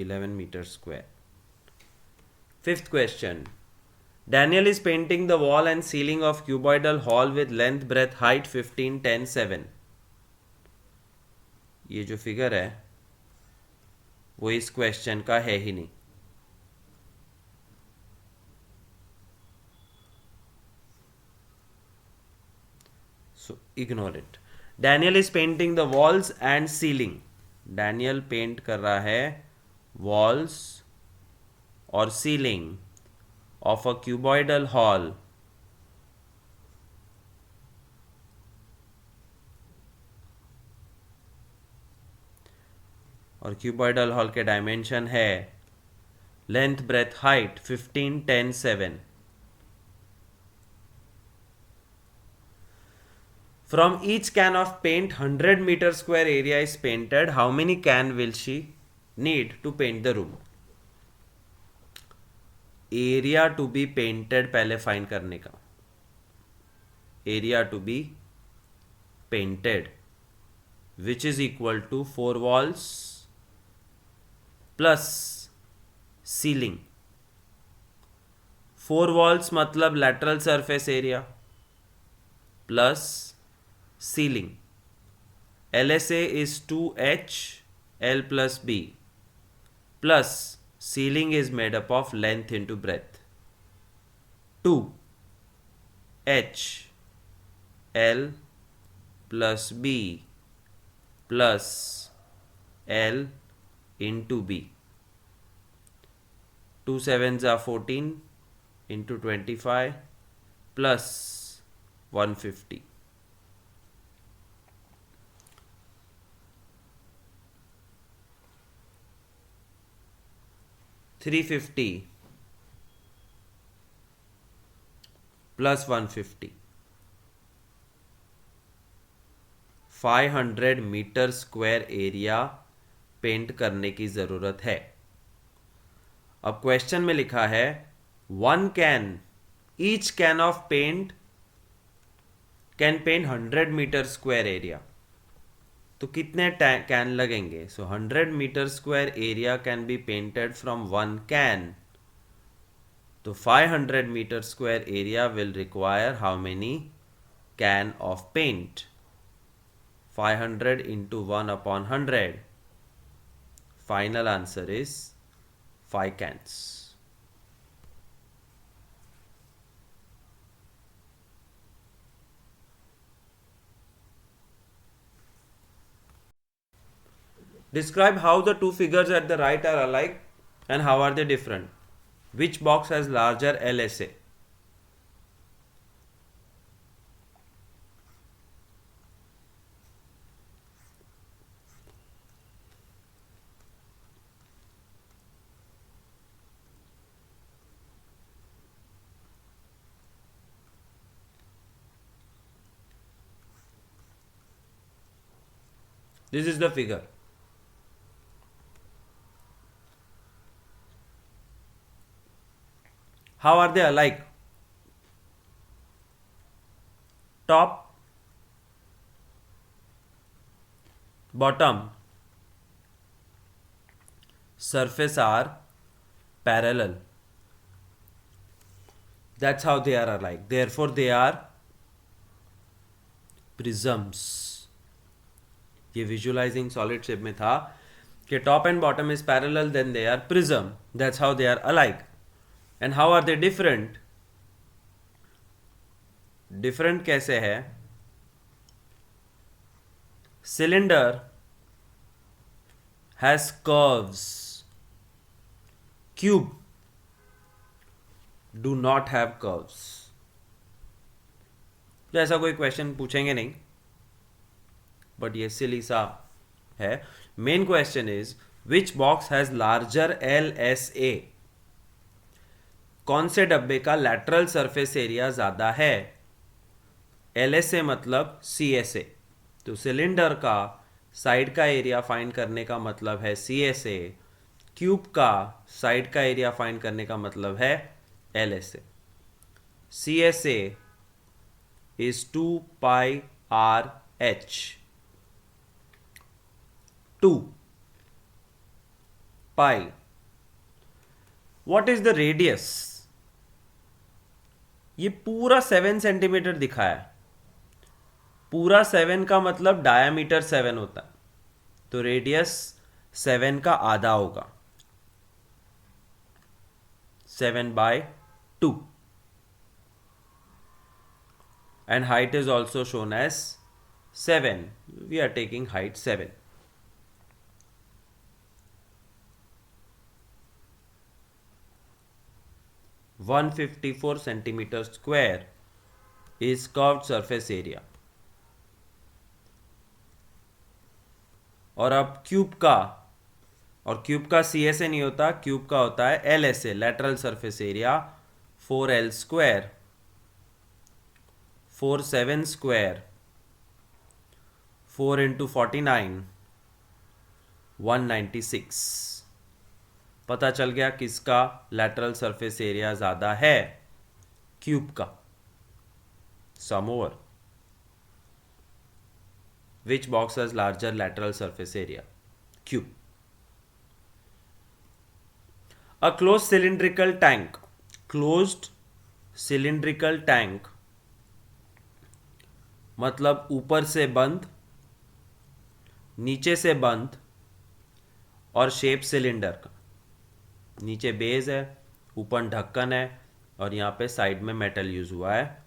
S1: $11 meter square. Fifth question. Daniel is painting the wall and ceiling of cuboidal hall with length, breadth, height 15, 10, 7. ये जो figure है वो इस question का है ही नहीं। So ignore it. Daniel is painting the walls and ceiling. Daniel paint कर रहा है वॉल्स और ceiling of a cuboidal hall. और क्यूबॉइडल हॉल के डायमेंशन है length breadth height 15 10 7. From each can of paint 100 meter square area is painted. How many can will she need to paint the room? Area to be painted पहले find करने का. Area to be painted which is equal to 4 walls plus ceiling. 4 walls मतलब lateral surface area plus ceiling. LSA is 2H L plus B plus ceiling is made up of length into breadth. 2H L plus B plus L into B. 2 sevens are 14 into 25 plus 150. 350 plus 150 500 metre square area paint करने की ज़रूरत है. अब question में लिखा है one can each can of paint can paint 100 metre square area. तो कितने कैन लगेंगे? So 100 metre square area can be painted from one can. तो 500 metre square area will require how many can of paint? 500 into 1 upon 100. Final answer is 5 cans. Describe how the two figures at the right are alike and how are they different. Which box has larger LSA? This is the figure. How are they alike? Top, bottom, surface are parallel. That's how they are alike. Therefore, they are prisms. ये visualising solid shape में था कि top and bottom is parallel, then they are prism. That's how they are alike. And how are they different? Different कैसे है? Cylinder has curves, cube do not have curves. तो ऐसा कोई question पूछेंगे नहीं, बट ये सिली सा है. Main question is which box has larger LSA. कौन से डब्बे का लैटरल सरफेस एरिया ज्यादा है? LSA मतलब CSA. तो सिलेंडर का साइड का एरिया फाइंड करने का मतलब है CSA. क्यूब का साइड का एरिया फाइंड करने का मतलब है LSA. CSA is 2 pi RH. 2 pi. What is the radius? ये पूरा 7 सेंटीमीटर दिखा है. पूरा 7 का मतलब डायामीटर 7 होता है, तो रेडियस 7 का आधा होगा, 7/2. And height is also shown as 7. We are taking height 7. (154 centimeter square) is curved surface area. और अब क्यूब का, और क्यूब का सी एस ए नहीं होता, क्यूब का होता है L S A, lateral surface area. 4L square, 4/7 square, 4 into 49, 196. पता चल गया किसका लैटरल सरफेस एरिया ज़्यादा है? क्यूब का. सम over. Which box has larger lateral surface area? Cube. A closed cylindrical tank. Closed cylindrical tank मतलब ऊपर से बंद, नीचे से बंद, और शेप सिलेंडर का. नीचे बेस है, ऊपर ढक्कन है, और यहाँ पे साइड में मेटल यूज हुआ है.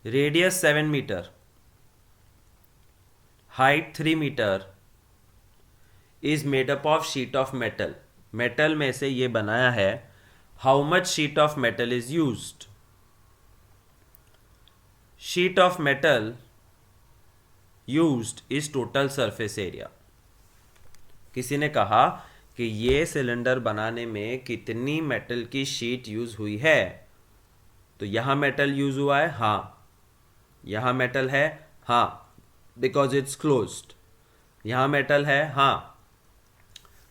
S1: Radius 7 metre, height 3 metre, is made up of sheet of metal. Metal में से ये बनाया है. How much sheet of metal is used? Sheet of metal used is total surface area. किसी ने कहा कि ये सिलेंडर बनाने में कितनी मेटल की शीट यूज हुई है, तो यहां मेटल यूज हुआ है, हाँ. यहां मेटल है, हाँ, बिकॉज इट्स क्लोज्ड. यहां मेटल है, हाँ,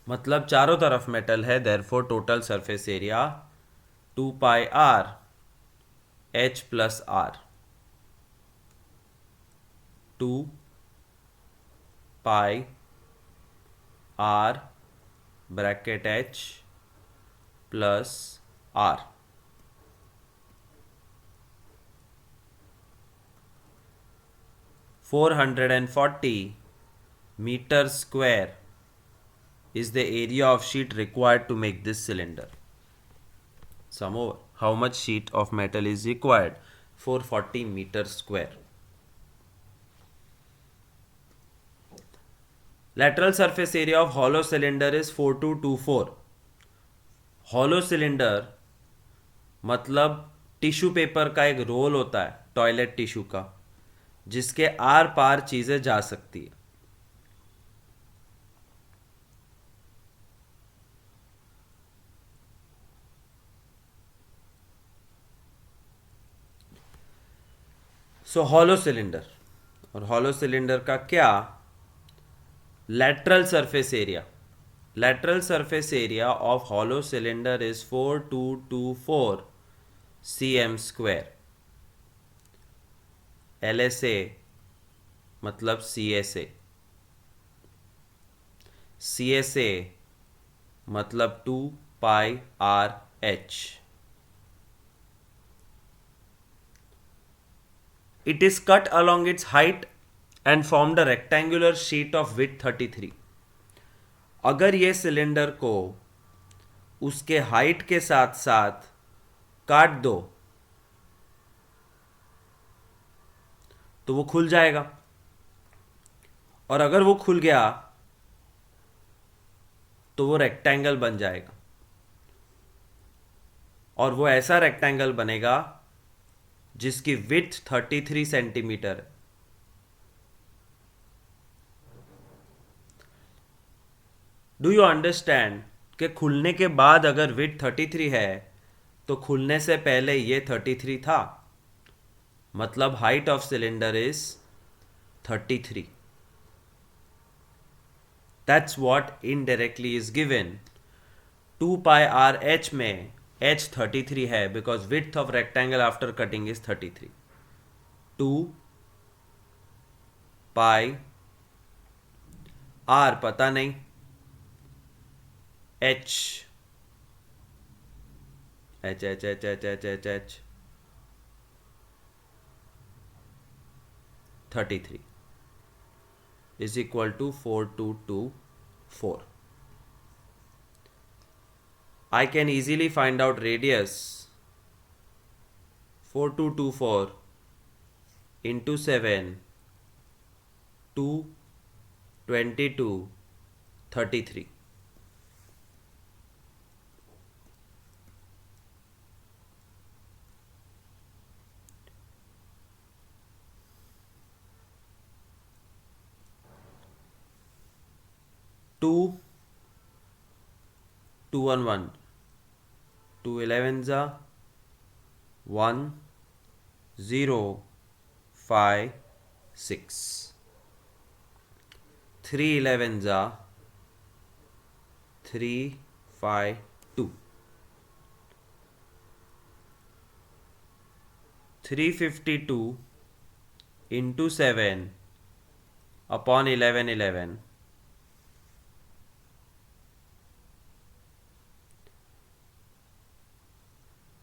S1: मतलब चारों तरफ मेटल है. Therefore total surface area 2 pi r h plus r. 2 pi r bracket h plus r. (440 meter square is the area of sheet required to make this cylinder. Sum over. How much sheet of metal is required? 440 meter square. Lateral surface area of hollow cylinder is 4224. Hollow cylinder मतलब tissue paper का एक role होता है, toilet tissue का, जिसके are पार चीजें जा सकती है. सो हॉलो सिलेंडर, और हॉलो सिलेंडर का क्या? Lateral surface area. Lateral surface area of hollow cylinder is 4224 cm square. LSA मतलब CSA. CSA मतलब 2 पाई r h. It is cut along its height and formed a rectangular sheet of width 33. अगर ये cylinder को उसके height के साथ साथ काट दो तो वो खुल जाएगा, और अगर वो खुल गया तो वो रेक्टेंगल बन जाएगा. और वो ऐसा रेक्टेंगल बनेगा जिसकी विड्थ 33 सेंटीमीटर है. डू यू अंडरस्टैंड कि खुलने के बाद अगर विड्थ 33 है तो खुलने से पहले ये 33 था, मतलब height of cylinder is 33. That's what indirectly is given. 2 pi r h में h 33 है because width of rectangle after cutting is 33. 2 pi r पता नहीं, h h h h h h h h 33 is equal to 4224. I can easily find out radius. 4224 into 7 2, 22, 33. Two, 2 on 1, 2 11s are 1, 0, 5, 6. 3 11s are 3, 5, 2. 352 into 7 upon 11 11.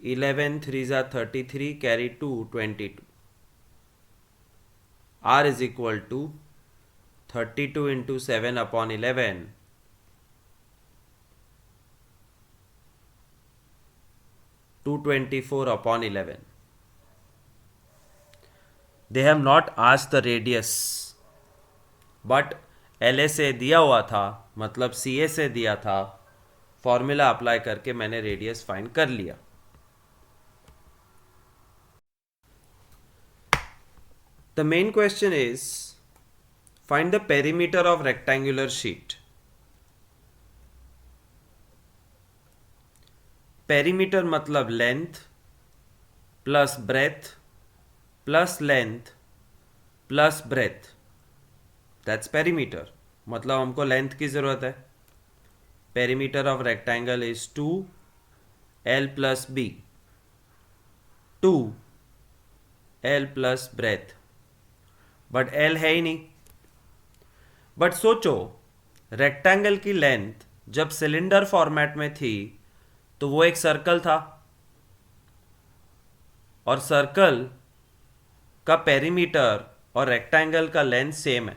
S1: 11 3s are 33, carry 2, 22. R is equal to 32 into 7 upon 11, 224 upon 11. They have not asked the radius, but LA से दिया हुआ था, मतलब CA से दिया था, formula apply करके मैंने रेडियस फाइंड कर लिया. The main question is, find the perimeter of rectangular sheet. Perimeter मतलब length plus breadth plus length plus breadth. That's perimeter. मतलब हमको length की ज़रूरत है. Perimeter of rectangle is 2 L plus B. 2 L plus breadth. But L है ही नहीं. But सोचो, rectangle की लेंथ जब सिलेंडर फॉर्मेट में थी तो वो एक सर्कल था, और सर्कल का पेरीमीटर और रेक्टेंगल का लेंथ सेम है.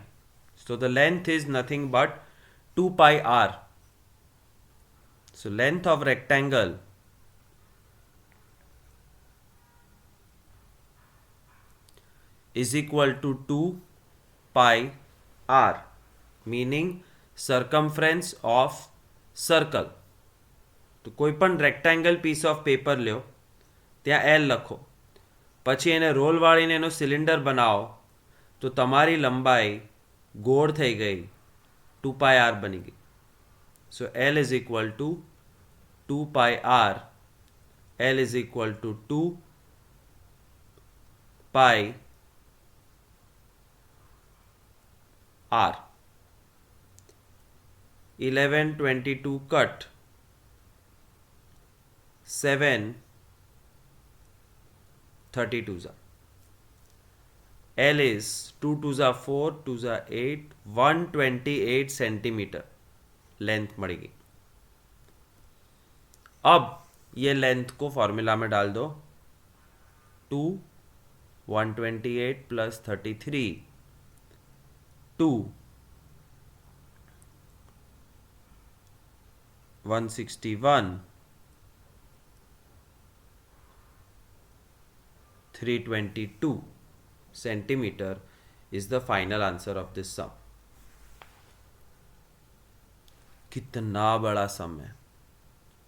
S1: So the length is nothing but 2 pi r. So length of rectangle is equal to 2 pi r, meaning circumference of circle. તો કોઈ પણ રેક્ટેંગલ પીસ ઓફ પેપર લ્યો, ત્યાં L લખો, પછી એને રોલ વાળીને એનો સિલિન્ડર બનાવો, તો તમારી લંબાઈ ગોળ થઈ ગઈ, 2 pi r બની ગઈ. સો L is equal to 2 pi r. L is equal to 2 pi R. 11 22 cut, 7 32s. L is 2 2s are 4, 2s are 8, 128 centimetre length मरेगी. अब ये लेंथ को फॉर्मूला में डाल दो. 2 128 plus 33 2 161 322 centimeter is the final answer of this sum. कितना बड़ा सम है.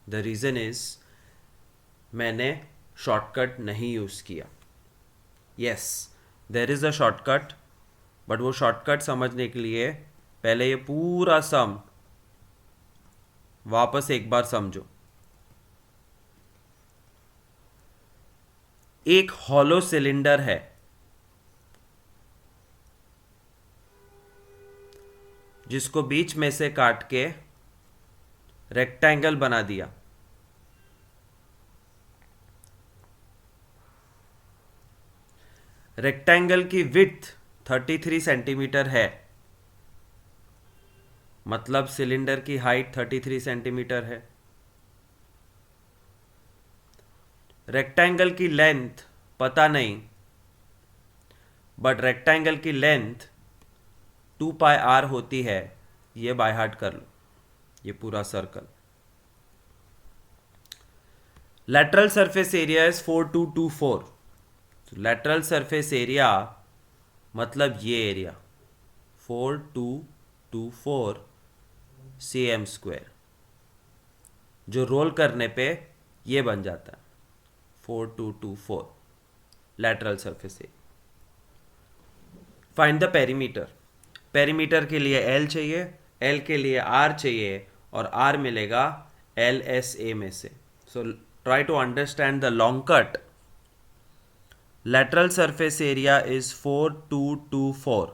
S1: द रीज़न इज मैंने शॉर्टकट नहीं यूज़ किया. Yes, there is a shortcut, but वो शॉर्टकट समझने के लिए पहले ये पूरा सम वापस एक बार समझो. एक हॉलो सिलेंडर है, जिसको बीच में से काट के रेक्टेंगल बना दिया. रेक्टेंगल की विड्थ 33 सेंटीमीटर है, मतलब सिलेंडर की हाइट 33 सेंटीमीटर है. रेक्टेंगल की लेंथ पता नहीं, बट रेक्टेंगल की लेंथ 2 पाई r होती है. ये बाय हार्ट कर लो, ये पूरा circle. Lateral surface area is 4224. Lateral surface area मतलब ये एरिया 4224 cm², जो रोल करने पे ये बन जाता है 4224 lateral surface area. Find the perimeter. Perimeter के लिए L चाहिए, L के लिए R चाहिए, और R मिलेगा LSA में से। So try to understand the long cut. lateral surface area is 4224,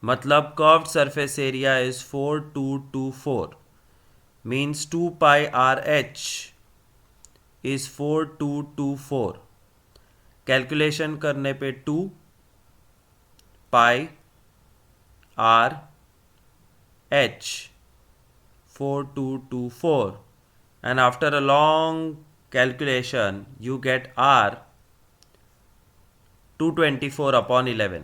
S1: मतलब curved surface area is 4224, means 2 pi RH is 4224। Calculation करने पे 2 pi R H 4224, and after a long calculation you get R 224/11,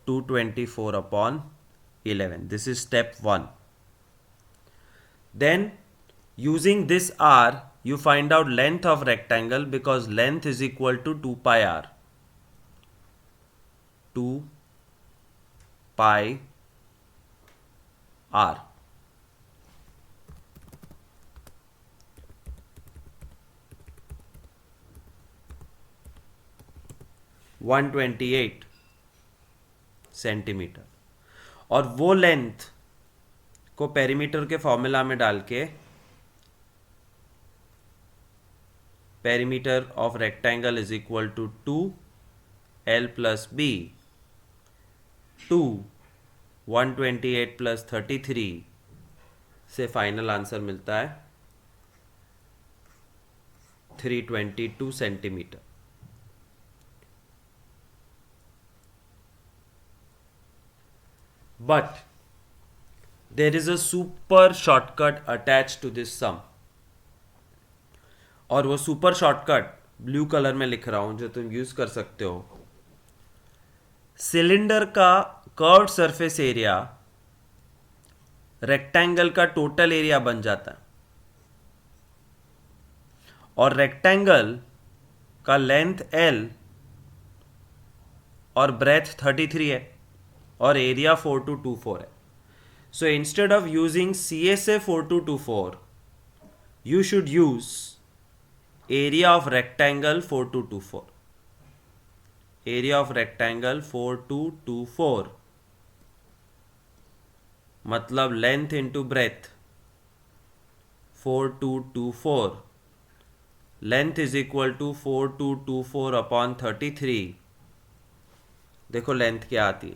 S1: 224/11. This is step 1. Then using this R you find out length of rectangle, because length is equal to 2 pi R. 2 pi R. (128 centimetre. और वो length को perimeter के formula में डाल के perimeter of rectangle is equal to 2L + B, 2 128 + 33 से final answer मिलता है 322 centimetre. But there is a super shortcut attached to this sum, और वो सुपर शॉर्टकट ब्लू कलर में लिख रहा हूं जो तुम यूज कर सकते हो। सिलेंडर का कर्व्ड सरफेस एरिया रेक्टेंगल का टोटल एरिया बन जाता है, और रेक्टेंगल का लेंथ L और ब्रेथ 33 है, और एरिया 4224 है। So instead of using CSA 4224 you should use area of rectangle 4224, area of rectangle 4224, मतलब length into breadth 4224, length is equal to 4224/33। देखो लेंथ क्या आती है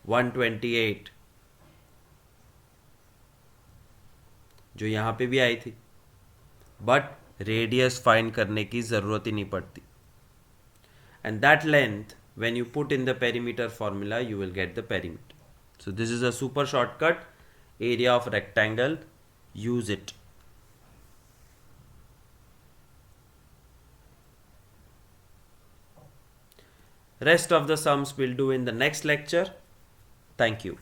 S1: 128, जो यहां पे भी आई थी, बट रेडियस फाइंड करने की जरूरत ही नहीं पड़ती। And that length when you put in the perimeter formula you will get the perimeter. So this is a super shortcut, area of rectangle, use it. Rest of the sums we'll do in the next lecture. Thank you.